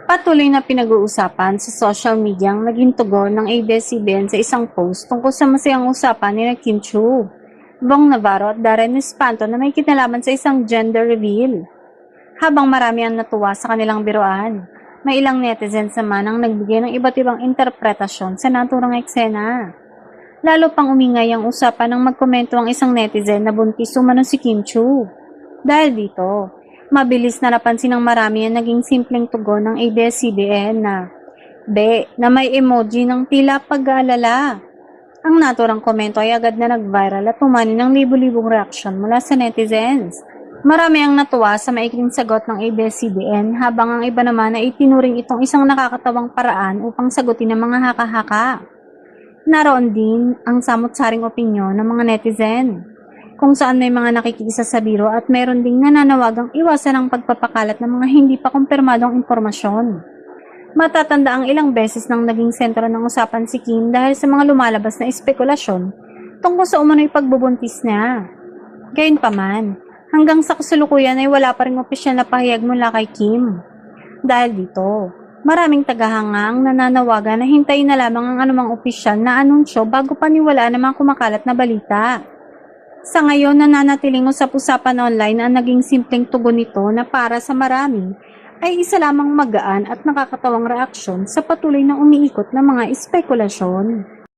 Patuloy na pinag-uusapan sa social media ang naging tugon ng ABS-CBN sa isang post tungkol sa masayang usapan ni Kim Chu, Bong Navarro at Darren Espanto na may kinalaman sa isang gender reveal. Habang marami ang natuwa sa kanilang biruan, may ilang netizens naman ang nagbigay ng iba't ibang interpretasyon sa naturang eksena. Lalo pang umingay ang usapan nang magkomento ang isang netizen na buntis umano si Kim Chu. Dahil dito, mabilis na napansin ng marami ang naging simpleng tugon ng ABS-CBN na na may emoji ng tila pag-aalala. Ang naturang komento ay agad na nag-viral at umani ng libu-libong reaksyon mula sa netizens. Marami ang natuwa sa maikling sagot ng ABS-CBN habang ang iba naman ay itinuring itong isang nakakatawang paraan upang sagutin ang mga haka-haka. Naroon din ang samot-saring opinyon ng mga netizen, kung saan may mga nakikisa sa biro at meron ding nananawagang iwasan ang pagpapakalat ng mga hindi pa kumpirmadong impormasyon. Matatanda ang ilang beses nang naging sentro ng usapan si Kim dahil sa mga lumalabas na espekulasyon tungkol sa umano'y pagbubuntis niya. Gayunpaman, hanggang sa kasalukuyan ay wala pa ring opisyal na pahayag mula kay Kim. Dahil dito, maraming tagahanga ang nananawagan na hintayin na lamang ang anumang opisyal na anunsyo bago paniwalaan ang mga kumakalat na balita. Sa ngayon, nananatiling usap-usapan online ang naging simpleng tugon nito na para sa marami ay isa lamang magaan at nakakatawang reaksyon sa patuloy na umiikot na mga espekulasyon.